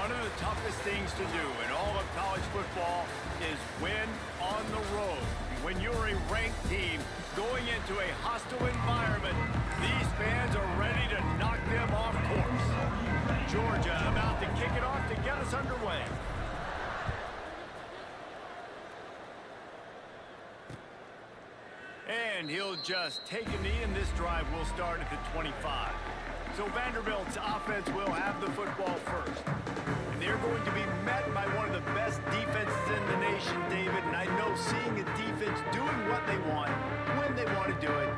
One of the toughest things to do in all of college football is win on the road. When you're a ranked team going into a hostile environment, these fans are ready to knock them off course. Georgia about to kick it off to get us underway. And he'll just take a knee, and this drive will start at the 25. So Vanderbilt's offense will have the football first. And they're going to be met by one of the best defenses in the nation, David. And I know seeing a defense doing what they want, when they want to do it,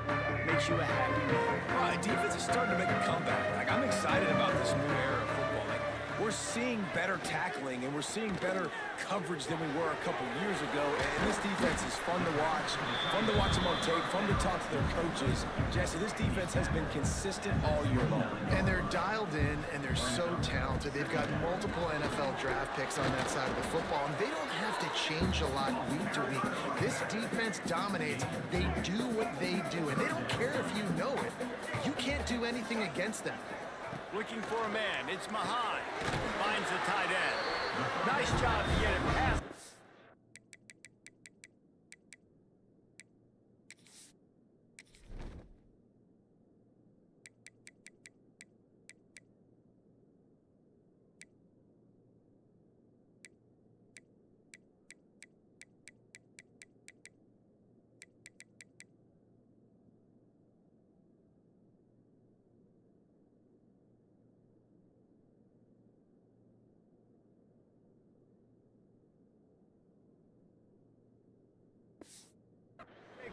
makes you a happy man. Well, the defense is starting to make a comeback. Like, I'm excited about this new era of football. Like, we're seeing better tackling, and we're seeing better coverage than we were a couple years ago. And this defense is fun to watch them on tape, fun to talk to their coaches. Jesse, this defense has been consistent all year long. And they're dialed in, and they're so talented. They've got multiple NFL draft picks on that side of the football, and they don't have to change a lot week to week. This defense dominates. They do what they do, and they don't care if you know it. You can't do anything against them. Looking for a man. It's Mahan. Finds the tight end. Nice job to get it past.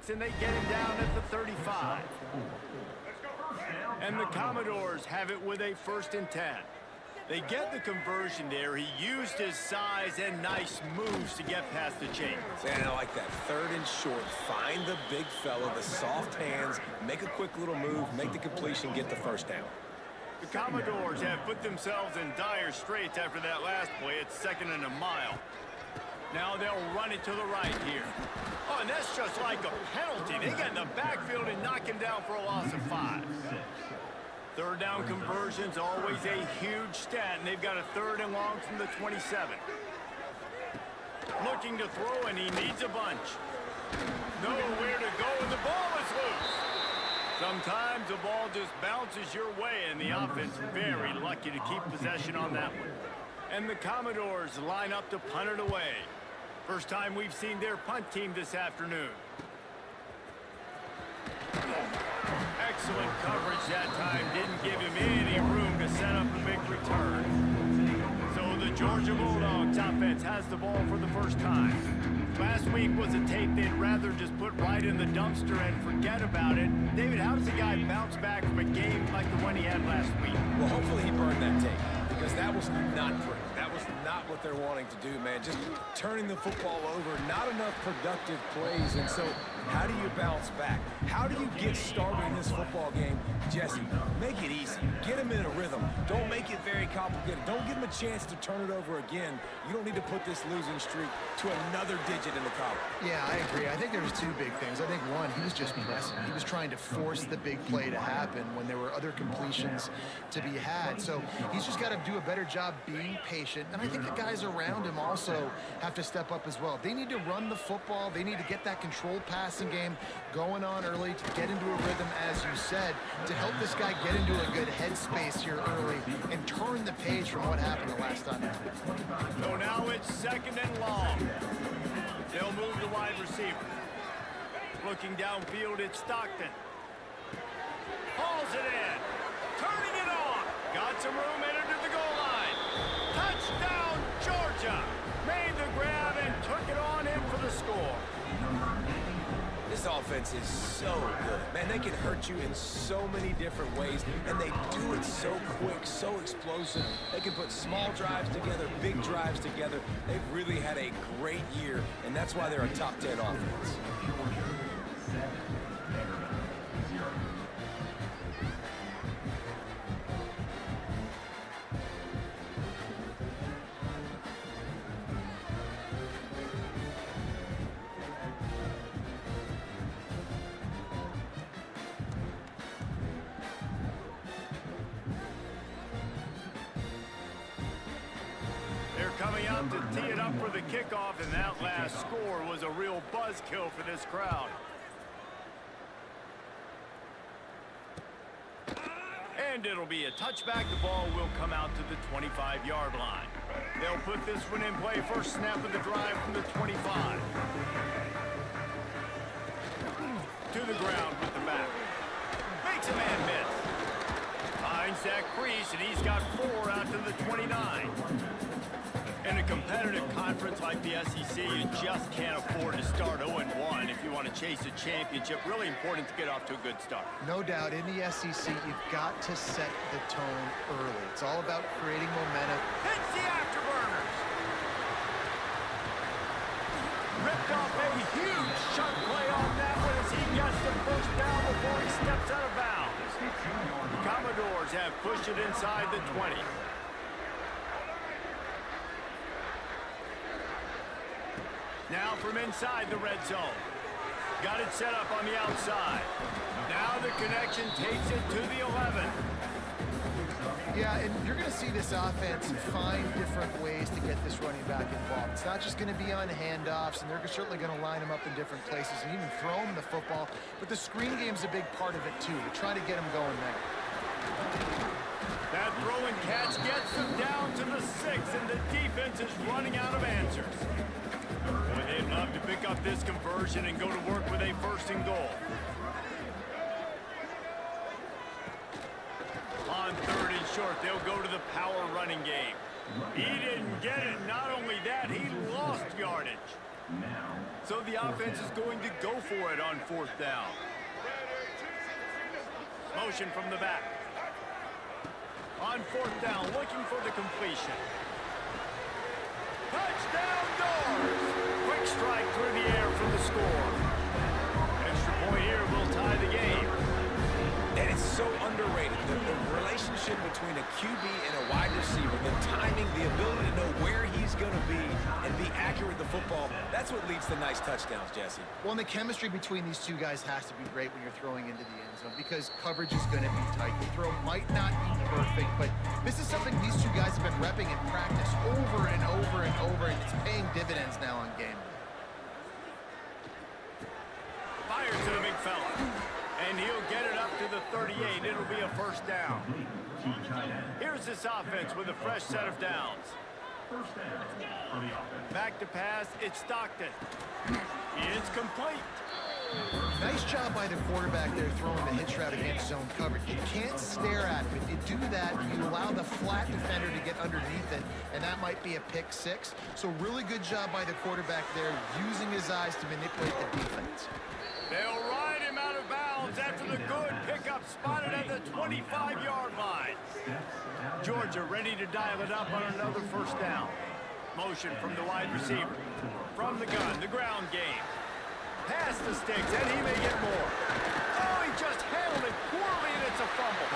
And they get him down at the 35. And the Commodores have it with a 1st and 10. They get the conversion there. He used his size and nice moves to get past the chains. And I like that 3rd and short. Find the big fella, the soft hands, make a quick little move, make the completion, get the 1st down. The Commodores have put themselves in dire straits after that last play. It's 2nd and a mile. Now they'll run it to the right here. Oh, and that's just like a penalty. They get in the backfield and knock him down for a loss of 5. 3rd down conversion's always a huge stat, and they've got a 3rd and long from the 27. Looking to throw, and he needs a bunch. Nowhere to go, and the ball is loose. Sometimes the ball just bounces your way, and the offense very lucky to keep possession on that one. And the Commodores line up to punt it away. First time we've seen their punt team this afternoon. Excellent coverage that time. Didn't give him any room to set up a big return. So the Georgia Bulldogs offense has the ball for the first time. Last week was a tape they'd rather just put right in the dumpster and forget about it. David, how does a guy bounce back from a game like the one he had last week? Well, hopefully he burned that tape, because that was not pretty. That was not what they're wanting to do, man. Just turning the football over, not enough productive plays. And so how do you bounce back? How do you get started in this football game? Jesse, make it easy. Get him in a rhythm. Don't make it very complicated. Don't give him a chance to turn it over again. You don't need to put this losing streak to another digit in the column. Yeah, I agree. I think there was 2 big things. I think one, he was just pressing. He was trying to force the big play to happen when there were other completions to be had. So he's just got to do a better job being patient. And I think the guys around him also have to step up as well. They need to run the football. They need to get that controlled passing game going on early to get into a rhythm, as you said, to help this guy get into a good headspace here early and turn the page from what happened the last time. So now it's 2nd and long. They'll move the wide receiver. Looking downfield, it's Stockton. Hauls it in. Turning it on. Got some room, entered to the goal line. Touchdown, Georgia. Made the grab and took it on in for the score. This offense is so good. Man, they can hurt you in so many different ways, and they do it so quick, so explosive. They can put small drives together, big drives together. They've really had a great year, and that's why they're a top 10 offense. about to tee it up for the kickoff, and that last score was a real buzzkill for this crowd. And it'll be a touchback. The ball will come out to the 25-yard line. They'll put this one in play. First snap of the drive from the 25. To the ground with the back. Makes a man miss. Finds that crease, and he's got 4 out to the 29. In a competitive conference like the SEC, you just can't afford to start 0-1 if you want to chase a championship. Really important to get off to a good start. No doubt, in the SEC, you've got to set the tone early. It's all about creating momentum. Hits the afterburners. Ripped off a huge chunk play on that one as he gets the first down before he steps out of bounds. The Commodores have pushed it inside the 20. Now from inside the red zone. Got it set up on the outside. Now the connection takes it to the 11. Yeah, and you're going to see this offense find different ways to get this running back involved. It's not just going to be on handoffs, and they're certainly going to line him up in different places and even throw him the football. But the screen game's a big part of it, too, to try to get him going there. That throw and catch gets them down to the 6, and the defense is running out of answers. Boy, they'd love to pick up this conversion and go to work with a 1st and goal. On 3rd and short, they'll go to the power running game. He didn't get it. Not only that, he lost yardage. So the offense is going to go for it on 4th down. Motion from the back. On 4th down, looking for the completion. Touchdown, Doors! Quick strike through the air for the score. Extra point here will tie the game. And it's so underrated. The relationship between a QB and a wide receiver, the timing, the ability to know where he's going to be and be accurate with the football, that's what leads to nice touchdowns, Jesse. Well, and the chemistry between these two guys has to be great when you're throwing into the end zone because coverage is going to be tight. The throw might not be perfect, but this is something these two guys have been repping in practice over and over and over, and it's paying dividends now on game day. Fires to the big fella. And he'll get it up to the 38. It'll be a 1st down. Here's this offense with a fresh set of downs. Back to pass. It's Stockton. It's complete. Nice job by the quarterback there throwing the hitch route against zone coverage. You can't stare at him. If you do that, you allow the flat defender to get underneath it, and that might be a pick 6. So really good job by the quarterback there, using his eyes to manipulate the defense. They'll ride him out of bounds after the good pickup spotted at the 25-yard line. Georgia ready to dial it up on another 1st down. Motion from the wide receiver. From the gun, the ground game. Pass the sticks, and he may get more. Oh, he just handled it poorly, and it's a fumble.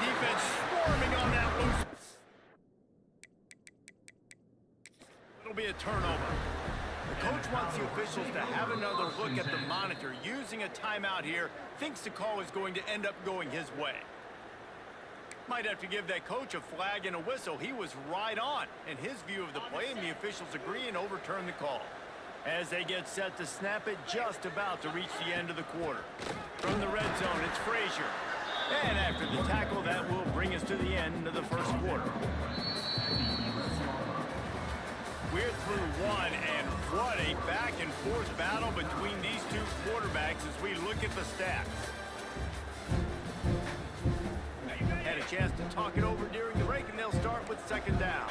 Defense swarming on that loose. It'll be a turnover. The coach wants the officials to have another look at the monitor. Using a timeout here, thinks the call is going to end up going his way. Might have to give that coach a flag and a whistle. He was right on in his view of the play, and the officials agree and overturn the call. As they get set to snap it, just about to reach the end of the quarter. From the red zone, it's Frazier. And after the tackle, that will bring us to the end of the 1st quarter. We're through one, and what a back-and-forth battle between these two quarterbacks as we look at the stats. Had a chance to talk it over during the break, and they'll start with 2nd down.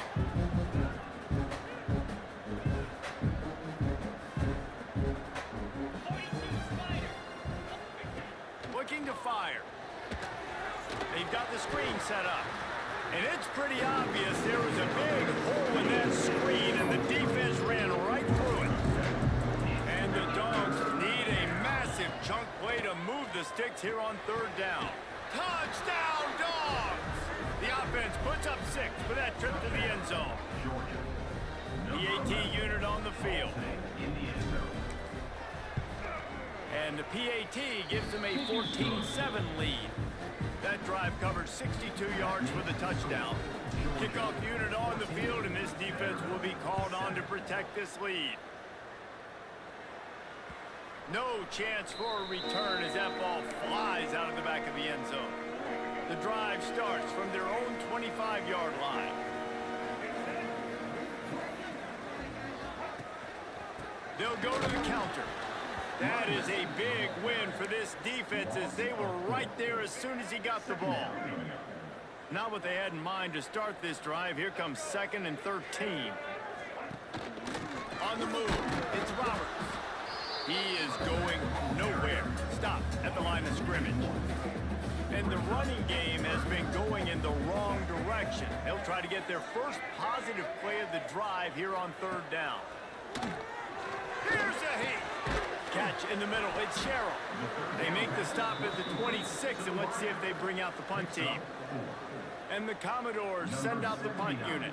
Looking to fire. They've got the screen set up. And it's pretty obvious there was a big hole in that screen, and the defense ran right through it. And the Dogs need a massive chunk play to move the sticks here on 3rd down. Touchdown, Dogs! The offense puts up 6 for that trip to the end zone. The AT unit on the field. And the PAT gives them a 14-7 lead. That drive covered 62 yards for the touchdown. Kickoff unit on the field, and this defense will be called on to protect this lead. No chance for a return as that ball flies out of the back of the end zone. The drive starts from their own 25-yard line. They'll go to the counter. That is a big win for this defense as they were right there as soon as he got the ball. Not what they had in mind to start this drive. Here comes 2nd and 13. On the move, it's Roberts. He is going nowhere. Stop at the line of scrimmage. And the running game has been going in the wrong direction. They'll try to get their first positive play of the drive here on 3rd down. Here's a hit. Catch in the middle. It's Sherrill. They make the stop at the 26, and let's see if they bring out the punt team. And the Commodores send out the punt unit.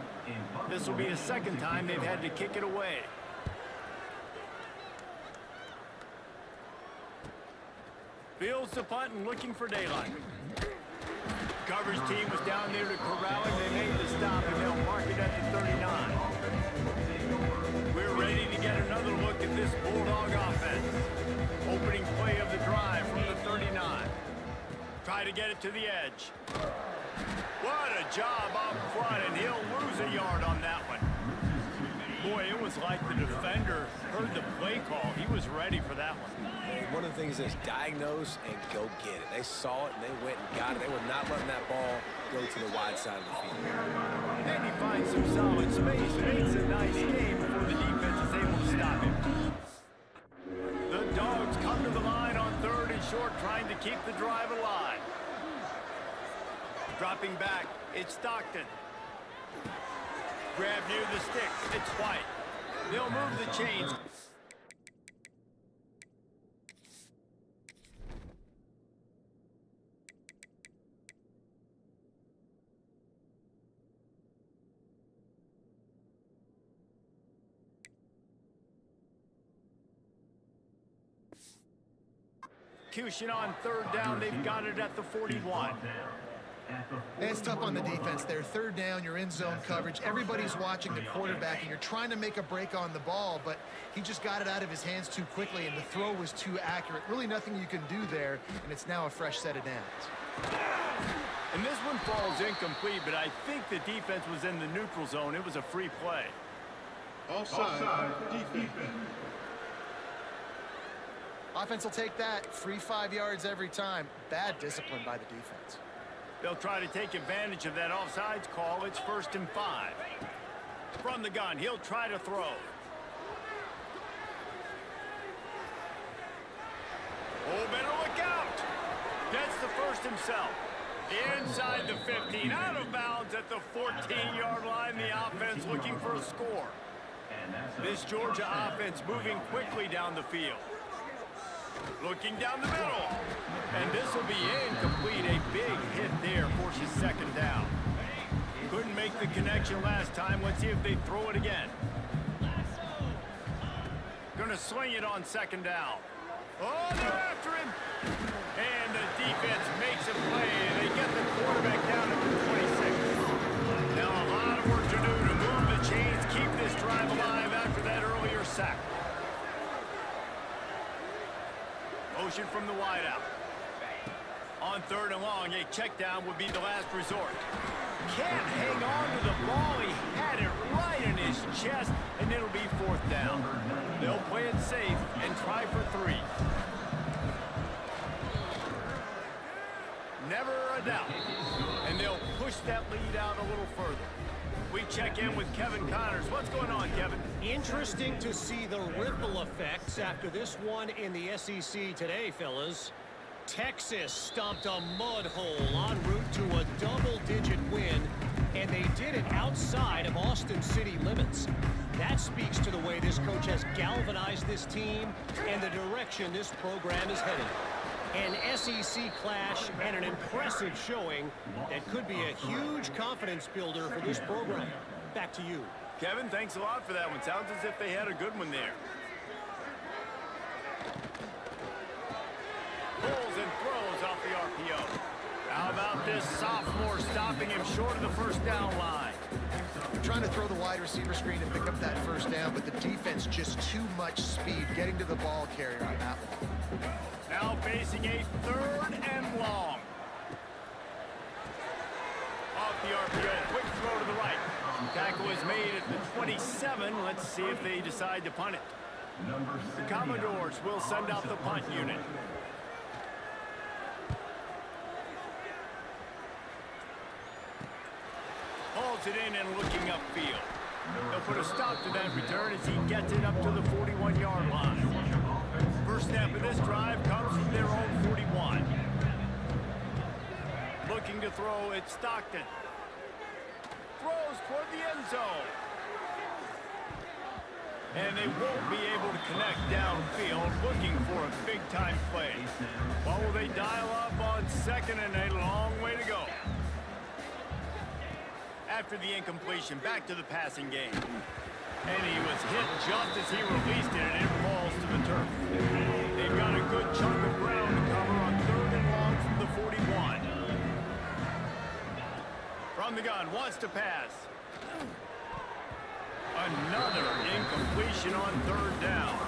This will be the 2nd time they've had to kick it away. Fields the punt and looking for daylight. Coverage team was down there to corral him. They made the stop, and they'll mark it at the 39. We're ready to get another look at this Bulldog offense. Opening play of the drive from the 39. Try to get it to the edge. What a job up front, and he'll lose a yard on that one. Boy, it was like the defender heard the play call. He was ready for that one. One of the things is diagnose and go get it. They saw it and they went and got it. They were not letting that ball go to the wide side of the field. Then he finds some solid space, makes a nice game before the defense is able to stop him. The Dogs come to the line on 3rd and short, trying to keep the drive alive. Dropping back, it's Stockton. Grab near the sticks, it's White. They'll move the chains. Execution on 3rd down. They've got it at the 41. It's tough on the defense there. 3rd down, you're in zone coverage. Everybody's watching the quarterback, and you're trying to make a break on the ball, but he just got it out of his hands too quickly, and the throw was too accurate. Really nothing you can do there, and it's now a fresh set of downs. And this one falls incomplete, but I think the defense was in the neutral zone. It was a free play. Offside, defense. Offense will take that. Free 5 yards every time. Bad discipline by the defense. They'll try to take advantage of that offsides call. It's 1st and 5. From the gun, he'll try to throw. Oh, better look out. Gets the first himself. Inside the 15, out of bounds at the 14-yard line. The offense looking for a score. This Georgia offense moving quickly down the field. Looking down the middle. And this will be incomplete. A big hit there forces 2nd down. Couldn't make the connection last time. Let's see if they throw it again. Gonna sling it on 2nd down. Oh, they're after him. And the defense makes a play. They get the quarterback down to the 26. Now a lot of work to do to move the chains, keep this drive alive after that earlier sack. Motion from the wideout. On 3rd and long, a check down would be the last resort. Can't hang on to the ball. He had it right in his chest, and it'll be 4th down. They'll play it safe and try for 3. Never a doubt. And they'll push that lead out a little further. We check in with Kevin Connors. What's going on, Kevin? Interesting to see the ripple effects after this one in the SEC today, fellas. Texas stomped a mud hole en route to a double-digit win, and they did it outside of Austin city limits. That speaks to the way this coach has galvanized this team and the direction this program is headed. An SEC clash and an impressive showing that could be a huge confidence builder for this program. Back to you. Kevin, thanks a lot for that one. Sounds as if they had a good one there. sophomore stopping him short of the first down line. They're trying to throw the wide receiver screen to pick up that first down, but the defense just too much speed getting to the ball carrier on that one. Now facing a 3rd and long. Off the RPO, quick throw to the right. Tackle is made at the 27. Let's see if they decide to punt it. The Commodores will send out the punt unit. Hauls it in and looking upfield. They'll put a stop to that return as he gets it up to the 41-yard line. First snap of this drive comes from their own 41. Looking to throw, it's Stockton. Throws toward the end zone. And they won't be able to connect downfield, looking for a big-time play. Well, will they dial up on 2nd and a long way to go? After the incompletion, back to the passing game. And he was hit just as he released it, and it falls to the turf. They've got a good chunk of ground to cover on 3rd and long from the 41. From the gun, wants to pass. Another incompletion on 3rd down.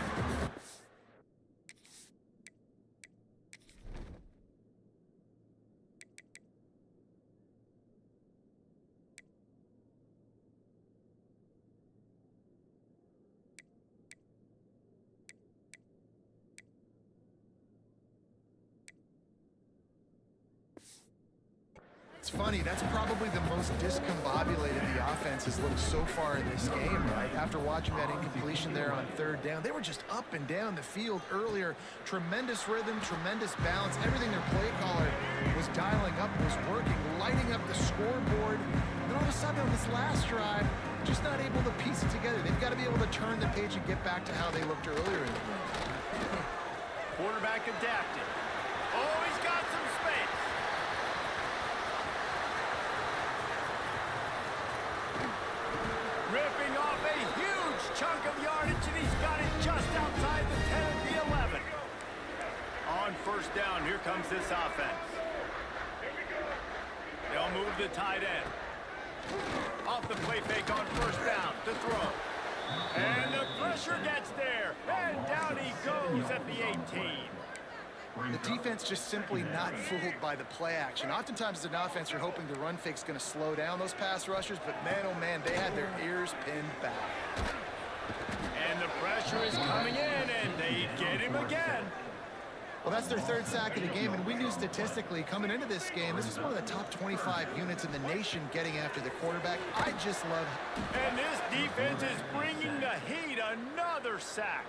It's funny, that's probably the most discombobulated the offense has looked so far in this game, right? After watching that incompletion there on 3rd down, they were just up and down the field earlier. Tremendous rhythm, tremendous balance. Everything their play caller was dialing up was working, lighting up the scoreboard. And then all of a sudden on this last drive, just not able to piece it together. They've got to be able to turn the page and get back to how they looked earlier in the game. Quarterback adapted. Oh, he's got some space. Ripping off a huge chunk of yardage, and he's got it just outside the 10 at the 11. On 1st down, here comes this offense. They'll move the tight end. Off the play fake on 1st down to throw. And the pressure gets there. And down he goes at the 18. The defense just simply not fooled by the play action. Oftentimes as an offense, you're hoping the run fake's going to slow down those pass rushers, but man, oh man, they had their ears pinned back. And the pressure is coming in, and they get him again. Well, that's their 3rd sack of the game, and we knew statistically coming into this game, this is one of the top 25 units in the nation getting after the quarterback. I just love it. And this defense is bringing the heat. Another sack.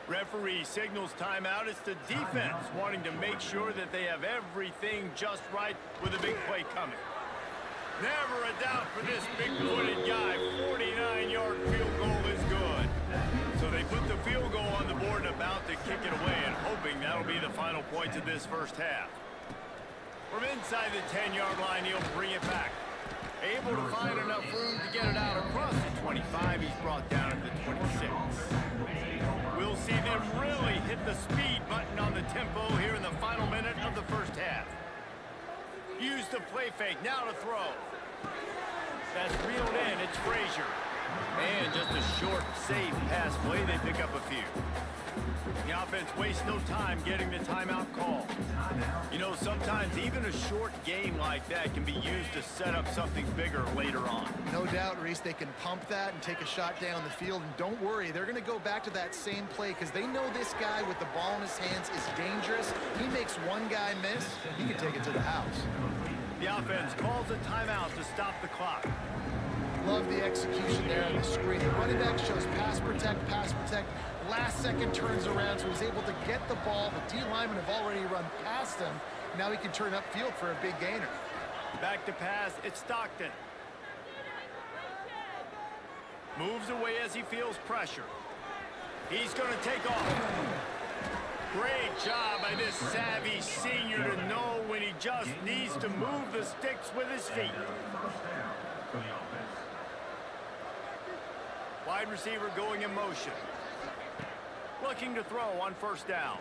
Referee signals timeout. It's the defense wanting to make sure that they have everything just right with a big play coming. Never a doubt for this big-footed guy. 49-yard field goal is good. So they put the field goal on the board and about to kick it away, and hoping that'll be the final points of this first half. From inside the 10-yard line, he'll bring it back. Able to find enough room to get it out across the 25. He's brought down at the 26. We'll see them really hit the speed button on the tempo here in the final minute of the first half. Use the play fake, now to throw. That's reeled in, it's Frazier. And just a short, safe pass play, they pick up a few. The offense wastes no time getting the timeout call. You know, sometimes even a short game like that can be used to set up something bigger later on. No doubt, Reese, they can pump that and take a shot down the field. And don't worry, they're going to go back to that same play because they know this guy with the ball in his hands is dangerous. He makes one guy miss, he can take it to the house. The offense calls a timeout to stop the clock. Love the execution there on the screen. The running back shows pass protect. Last second turns around, so he's able to get the ball. The D linemen have already run past him. Now he can turn upfield for a big gainer. Back to pass, it's Stockton. Moves away as he feels pressure. He's going to take off. Great job by this savvy senior to know when he just needs to move the sticks with his feet. Wide receiver going in motion. Looking to throw on 1st down.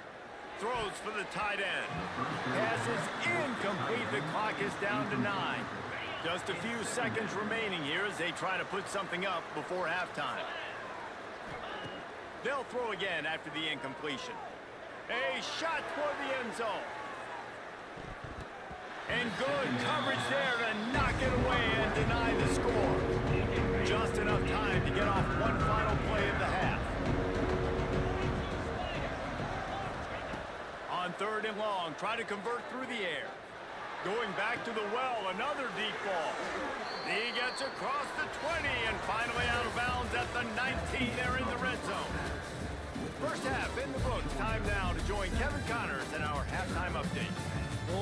Throws for the tight end. Pass is incomplete. The clock is down to 9. Just a few seconds remaining here as they try to put something up before halftime. They'll throw again after the incompletion. A shot for the end zone. And good coverage there to knock it away and deny the score. Just enough time to get off one final play of the half. On 3rd and long, try to convert through the air. Going back to the well, another deep ball. He gets across the 20 and finally out of bounds at the 19 there in the red zone. First half in the books. Time now to join Kevin Connors in our halftime update.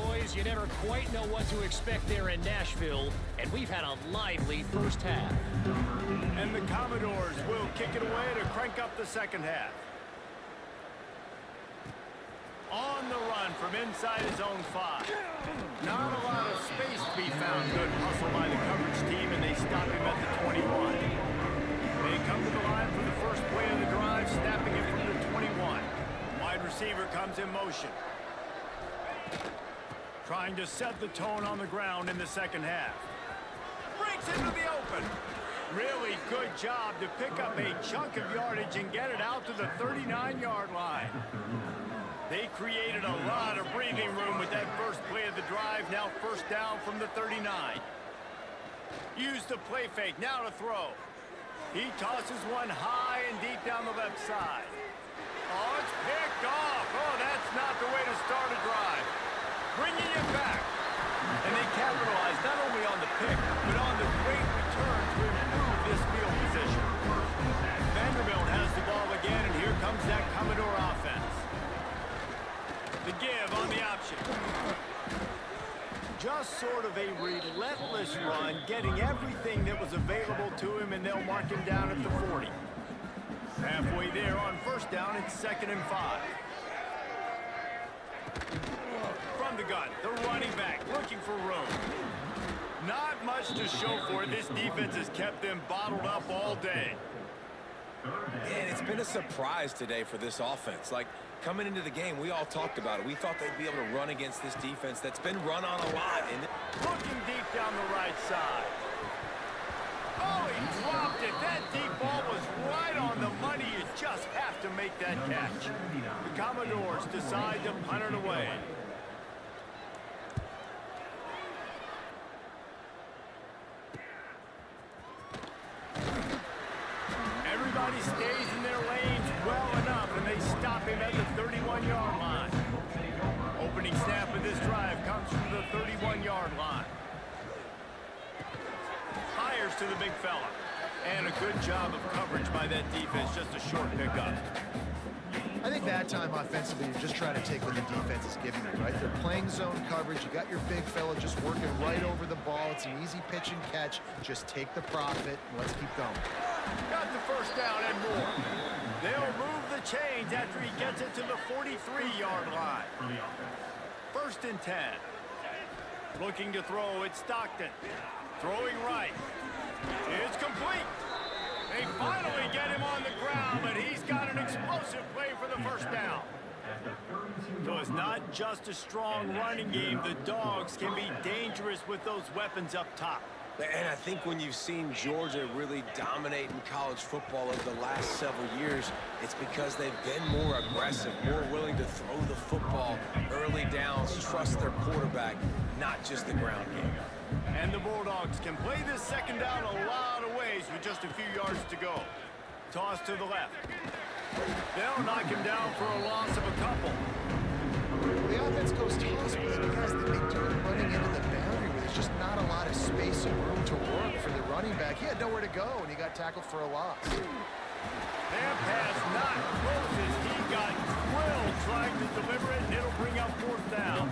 Boys, you never quite know what to expect there in Nashville, and we've had a lively first half. And the Commodores will kick it away to crank up the second half. On the run from inside his own 5. Not a lot of space to be found. Good hustle by the coverage team, and they stop him at the 21. They come to the line for the first play of the drive, snapping it from the 21. Wide receiver comes in motion. Trying to set the tone on the ground in the second half. Breaks into the open. Really good job to pick up a chunk of yardage and get it out to the 39-yard line. They created a lot of breathing room with that first play of the drive. Now first down from the 39. Use the play fake. Now to throw. He tosses one high and deep down the left side. Oh, it's picked off. Oh, that's not the way to start a drive. Bringing it back. And they capitalize not only on the pick, but on the great return to improve this field position. Vanderbilt has the ball again, and here comes that Commodore offense. The give on the option. Just sort of a relentless run, getting everything that was available to him, and they'll mark him down at the 40. Halfway there on first down, it's 2nd and 5. From the gun, the running back looking for room. Not much to show for it. This defense has kept them bottled up all day. And it's been a surprise today for this offense. Like, coming into the game, we all talked about it. We thought they'd be able to run against this defense that's been run on a lot. And looking deep down the right side. Oh, he dropped it. That deep ball was right on the money. You just have to make that catch. The Commodores decide to punt it away. Everybody stays in their lanes well enough, and they stop him at the 31-yard line. Opening snap of this drive comes from the 31-yard line. Fires to the big fella. And a good job of coverage by that defense, just a short pickup. I think that time offensively, you're just trying to take what the defense is giving you, right? They're playing zone coverage. You got your big fella just working right over the ball. It's an easy pitch and catch. Just take the profit, and let's keep going. Got the first down and more. They'll move the chains after he gets it to the 43-yard line. 1st and 10. Looking to throw, it's Stockton. Throwing right. It's complete. They finally get him on the ground, but he's got an explosive play for the first down. So it's not just a strong running game. The Dogs can be dangerous with those weapons up top. And I think when you've seen Georgia really dominate in college football over the last several years, it's because they've been more aggressive, more willing to throw the football, early downs, trust their quarterback, not just the ground game. And the Bulldogs can play this second down a lot of ways with just a few yards to go. Toss to the left. They'll knock him down for a loss of a couple. The offense goes toss because they do it running into the boundary where there's just not a lot of space and room to work for the running back. He had nowhere to go, and he got tackled for a loss. Their pass not close as he got drilled trying to deliver it, and it'll bring up 4th down.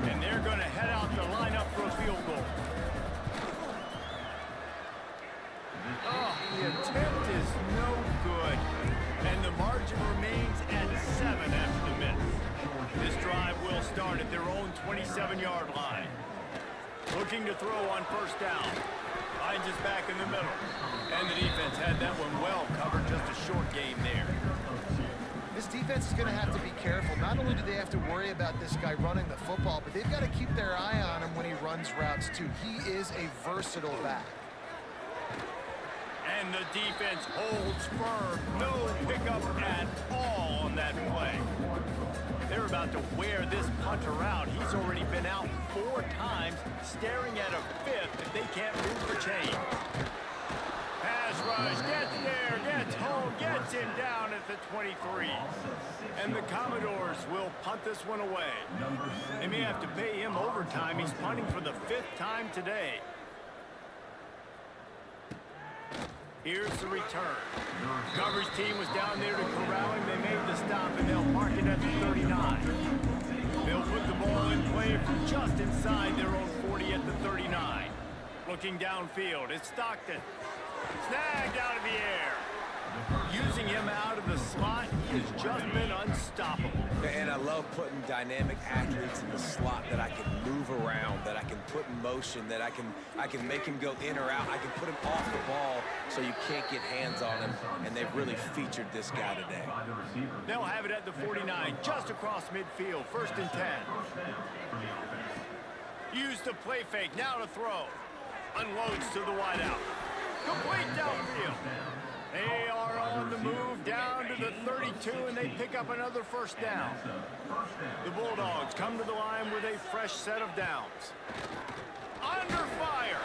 And they're going to head out to line up for a field goal. Oh, the attempt is no good. And the margin remains at 7 after the miss. This drive will start at their own 27-yard line. Looking to throw on first down. Finds his back in the middle. And the defense had that one well covered. Just a short game there. This defense is going to have to be careful not not only do they have to worry about this guy running the football, but they've got to keep their eye on him when he runs routes too. He is a versatile back. And the defense holds firm. No pickup at all on that play. They're about to wear this punter out. He's already been out 4 times, staring at a 5th if they can't move the chain. Pass rush, gets there, gets home, gets him down at the 23. And the Commodores will punt this one away. They may have to pay him overtime. He's punting for the 5th time today. Here's the return. The coverage team was down there to corral him. They made the stop, and they'll mark it at the 39. They'll put the ball in play from just inside their own 40 at the 39. Looking downfield, it's Stockton. Snagged out of the air. Using him out of the slot, he has just been unstoppable. And I love putting dynamic athletes in the slot that I can move around, that I can put in motion, that I can make him go in or out. I can put him off the ball so you can't get hands on him, and they've really featured this guy today. They'll have it at the 49, just across midfield, 1st and 10. Use the play fake, now to throw. Unloads to the wideout. Complete downfield. They are on the move down to the 32, and they pick up another 1st down. The Bulldogs come to the line with a fresh set of downs. Under fire.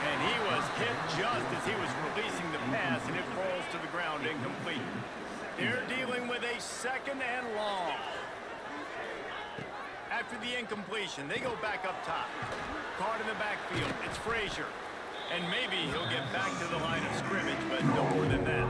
And he was hit just as he was releasing the pass, and it falls to the ground incomplete. They're dealing with a 2nd and long. After the incompletion, they go back up top. Caught in the backfield. It's Frazier. And maybe he'll get back to the line of scrimmage, but no more than that.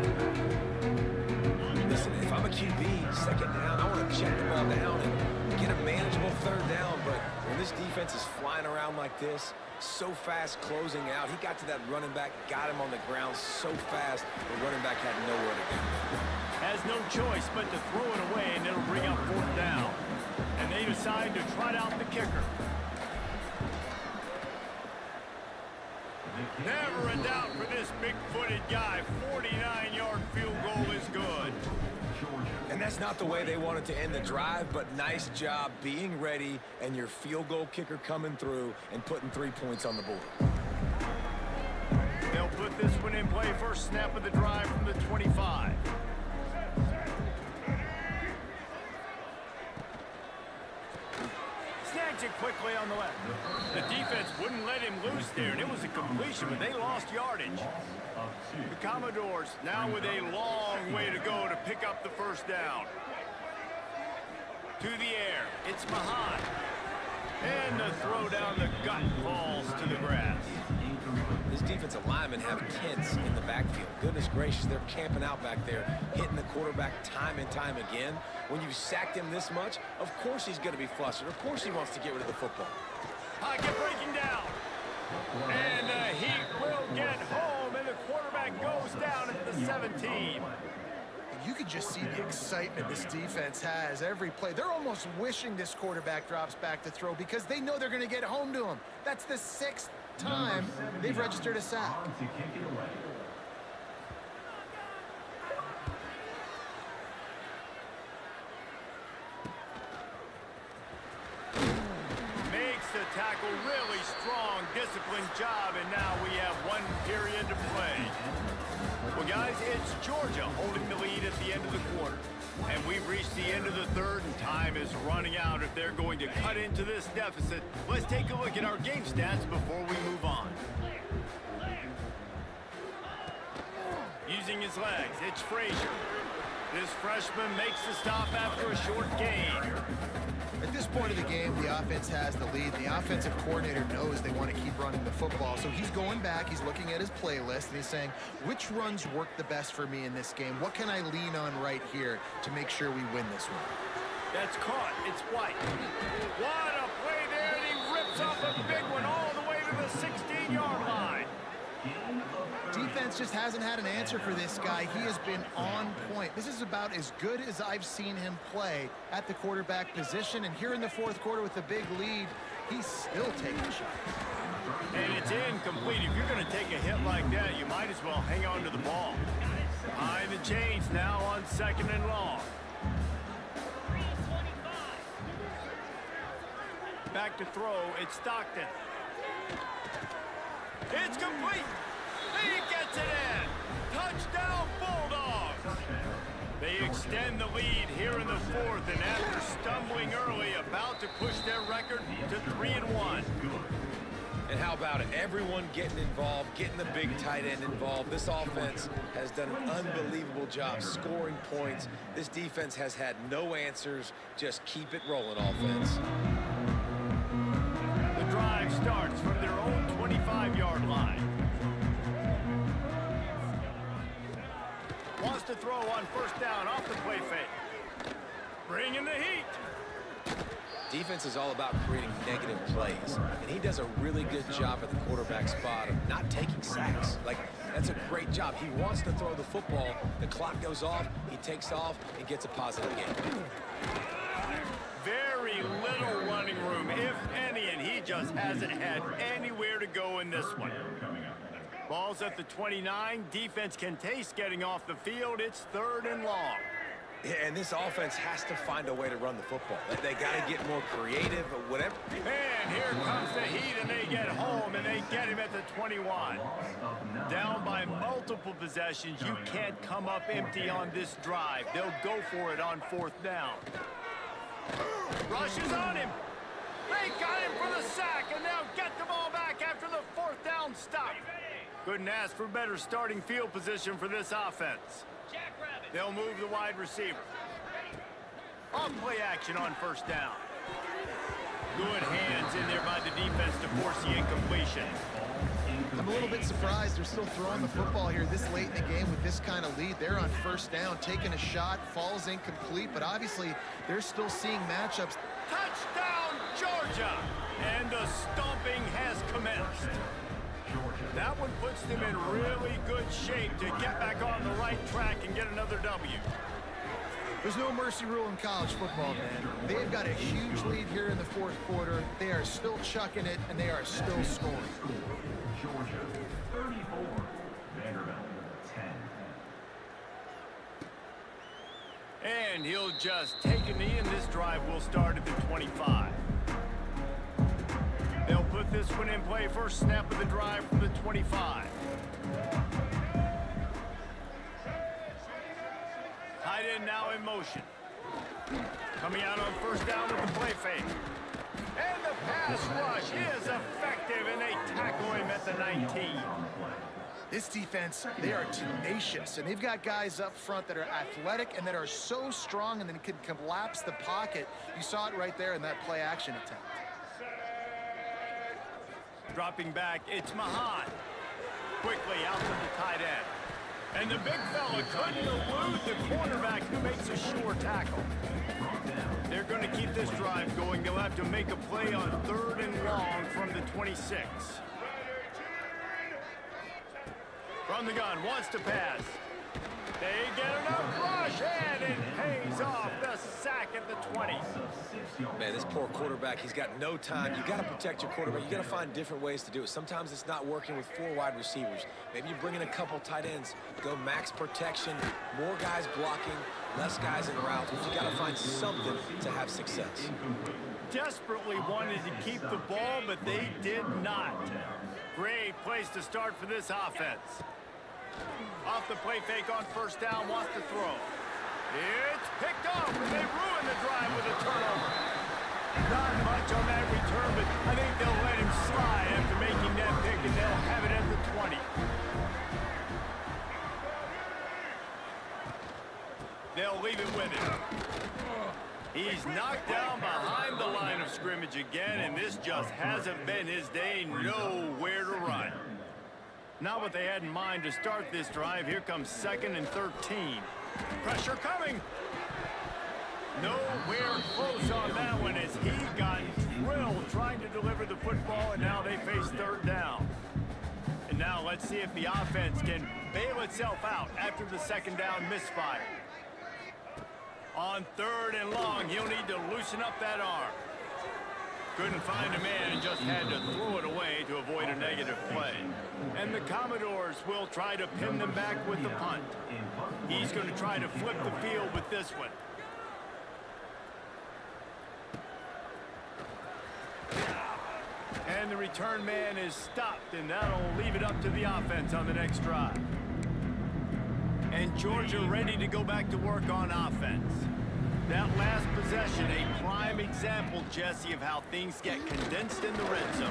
Listen, if I'm a QB, 2nd down, I want to check the ball down and get a manageable 3rd down. But when this defense is flying around like this, so fast closing out, he got to that running back, got him on the ground so fast, the running back had nowhere to go. Has no choice but to throw it away, and it'll bring up 4th down. And they decide to trot out the kicker. Never a doubt for this big-footed guy. 49-yard field goal is good. And that's not the way they wanted to end the drive, but nice job being ready and your field goal kicker coming through and putting 3 points on the board. They'll put this one in play. 1st snap of the drive from the 25. Snags it quickly on the left. The defense wouldn't let him loose there, and it was a completion, but they lost yardage. The Commodores now with a long way to go to pick up the 1st down. To the air, it's Mahan. And the throw down the gut falls to the grass. This defensive linemen have tents in the backfield. Goodness gracious, they're camping out back there, hitting the quarterback time and time again. When you've sacked him this much, of course he's going to be flustered. Of course he wants to get rid of the football. Pocket breaking down. And the Heat will get home, and the quarterback goes down at the 17. You can just see the excitement this defense has every play. They're almost wishing this quarterback drops back to throw because they know they're going to get home to him. That's the 6th time they've registered a sack. Makes the tackle really strong, disciplined job, and now we have 1 period to play. Well, guys, it's Georgia holding the lead at the end of the quarter. And we've reached the end of the 3rd, and time is running out if they're going to cut into this deficit. Let's take a look at our game stats before we move on. Using his legs, it's Frazier. This freshman makes the stop after a short gain. At this point of the game, the offense has the lead. The offensive coordinator knows they want to keep running the football. So he's going back, he's looking at his playlist, and he's saying, which runs work the best for me in this game? What can I lean on right here to make sure we win this one? That's caught. It's White. What a play there, and he rips off a big one all the way to the 16-yard line. Defense just hasn't had an answer for this guy. He has been on point. This is about as good as I've seen him play at the quarterback position. And here in the 4th quarter with the big lead, he's still taking shots. And it's incomplete. If you're going to take a hit like that, you might as well hang on to the ball. Behind the chains now on 2nd and long. Back to throw. It's Stockton. It's complete. He gets it in. Touchdown, Bulldogs. They extend the lead here in the fourth, and after stumbling early, about to push their record to 3-1. And how about it? Everyone getting involved, getting the big tight end involved. This offense has done an unbelievable job scoring points. This defense has had no answers. Just keep it rolling, offense. The drive starts from their own 25-yard line. Wants to throw on first down off the play fake. Bringing the heat. Defense is all about creating negative plays, and he does a really good job at the quarterback spot of not taking sacks. Like, that's a great job. He wants to throw the football. The clock goes off. He takes off and gets a positive gain. Very little running room, if any, and he just hasn't had anywhere to go in this one. Ball's at the 29. Defense can taste getting off the field. It's 3rd and long. Yeah, and this offense has to find a way to run the football. They got to get more creative or whatever. And here comes the heat, and they get home, and they get him at the 21. Down by multiple possessions. You can't come up empty on this drive. They'll go for it on 4th down. Rushes on him. They got him for the sack, and now get the ball back after the 4th down stop. Couldn't ask for better starting field position for this offense. They'll move the wide receiver. On play action on first down. Good hands in there by the defense to force the incompletion. I'm a little bit surprised they're still throwing the football here this late in the game with this kind of lead. They're on first down, taking a shot, falls incomplete, but obviously they're still seeing matchups. Touchdown, Georgia! And the stomping has commenced. That one puts them in really good shape to get back on the right track and get another W. There's no mercy rule in college football, man. They've got a huge lead here in the 4th quarter. They are still chucking it, and they are still scoring. Georgia, 34. Vanderbilt, 10. And he'll just take a knee, and this drive will start at the 25. They'll put this one in play. First snap of the drive from the 25. Tight end now in motion. Coming out on first down with the play fake. And the pass rush is effective, and they tackle him at the 19. This defense, they are tenacious, and they've got guys up front that are athletic and that are so strong and then can collapse the pocket. You saw it right there in that play action attempt. Dropping back, it's Mahan. Quickly out to the tight end. And the big fella couldn't elude the cornerback who makes a sure tackle. They're going to keep this drive going. They'll have to make a play on 3rd and long from the 26. From the gun, wants to pass. They get enough rush, and it pays off. The sack at the 20. Man, this poor quarterback, he's got no time. You got to protect your quarterback. You got to find different ways to do it. Sometimes it's not working with 4 wide receivers. Maybe you bring in a couple tight ends. Go max protection, more guys blocking, less guys in routes. But you got to find something to have success. Desperately wanted to keep the ball, but they did not. Great place to start for this offense. Off the play fake on first down, wants to throw. It's picked off, and they ruin the drive with a turnover. Not much on that return, but I think they'll let him slide after making that pick, and they'll have it at the 20. They'll leave it with him. He's knocked down behind the line of scrimmage again, and this just hasn't been his day. Nowhere to run. Not what they had in mind to start this drive. Here comes 2nd and 13. Pressure coming. Nowhere close on that one as he got drilled trying to deliver the football, and now they face 3rd down. And now let's see if the offense can bail itself out after the 2nd down misfire. On 3rd and long, he'll need to loosen up that arm. Couldn't find a man and just had to throw it away to avoid a negative play. And the Commodores will try to pin them back with the punt. He's going to try to flip the field with this one. And the return man is stopped, and that'll leave it up to the offense on the next drive. And Georgia ready to go back to work on offense. That last possession, a prime example, Jesse, of how things get condensed in the red zone.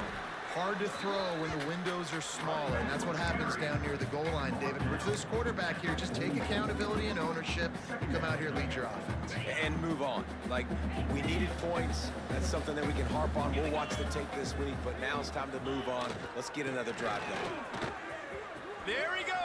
Hard to throw when the windows are smaller, and that's what happens down near the goal line, David. But for this quarterback here, just take accountability and ownership, come out here, lead your offense. And move on. Like, we needed points. That's something that we can harp on. We'll watch the tape this week, but now it's time to move on. Let's get another drive going. There he goes.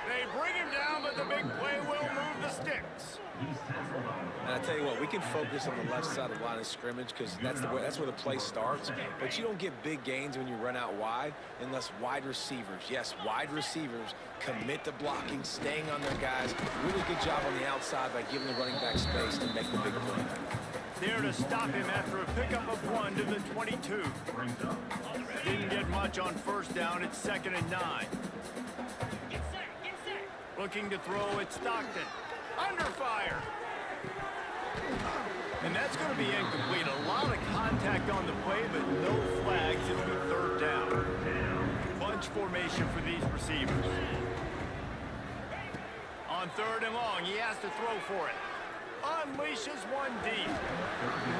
They bring him down, but the big play will move the sticks. And I tell you what, we can focus on the left side of the line of scrimmage because that's where the play starts. But you don't get big gains when you run out wide unless wide receivers, yes, wide receivers, commit to blocking, staying on their guys. Really good job on the outside by giving the running back space to make the big play. There to stop him after a pickup of 1 to the 22. Didn't get much on first down. It's 2nd and 9. Looking to throw at Stockton. Under fire. And that's going to be incomplete. A lot of contact on the play, but no flags. It'll be 3rd down. Bunch formation for these receivers. On 3rd and long, he has to throw for it. Unleashes one deep.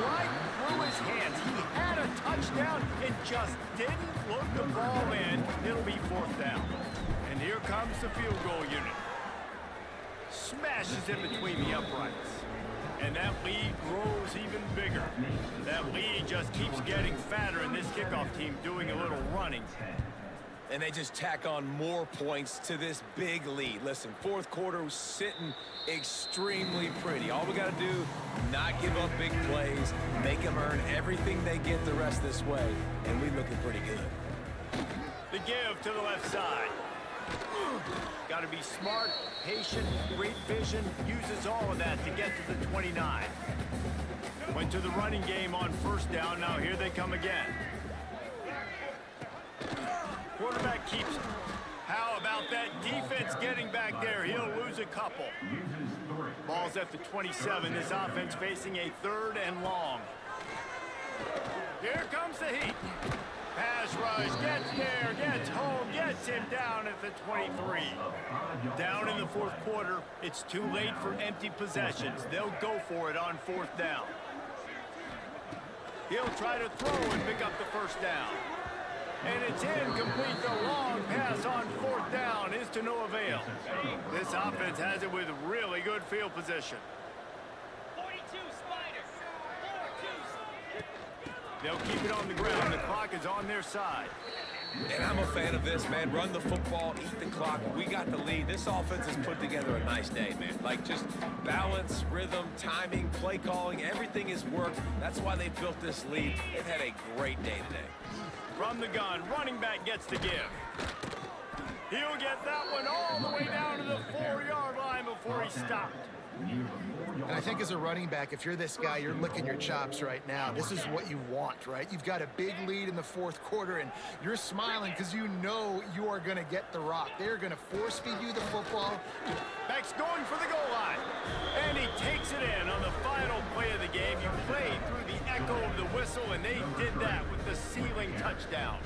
Right through his hands. He had a touchdown and just didn't look the ball in. It'll be 4th down. And here comes the field goal unit. Smashes in between the uprights. And that lead grows even bigger. That lead just keeps getting fatter, and this kickoff team doing a little running. And they just tack on more points to this big lead. Listen, 4th quarter was sitting extremely pretty. All we got to do, not give up big plays, make them earn everything they get the rest this way, and we're looking pretty good. The give to the left side. Got to be smart, patient, great vision, uses all of that to get to the 29. Went to the running game on 1st down, now here they come again. Quarterback keeps it. How about that defense getting back there? He'll lose a couple. Ball's at the 27, this offense facing a 3rd and long. Here comes the heat. Pass rush, gets there, gets home, gets him down at the 23. Down in the 4th quarter, it's too late for empty possessions. They'll go for it on 4th down. He'll try to throw and pick up the 1st down. And it's incomplete. The long pass on 4th down is to no avail. This offense has it with really good field position. They'll keep it on the ground. The clock is on their side. And I'm a fan of this, man. Run the football, eat the clock. We got the lead. This offense has put together a nice day, man. Like, just balance, rhythm, timing, play calling, everything has worked. That's why they built this lead. They've had a great day today. From the gun, running back gets the give. He'll get that one all the way down to the 4-yard line before he stopped. And I think as a running back, if you're this guy, you're licking your chops right now. This is what you want, right? You've got a big lead in the 4th quarter, and you're smiling because you know you are going to get the rock. They're going to force feed you the football. Back's going for the goal line. And he takes it in on the final play of the game. You played through the echo of the whistle, and they did that with the ceiling touchdown.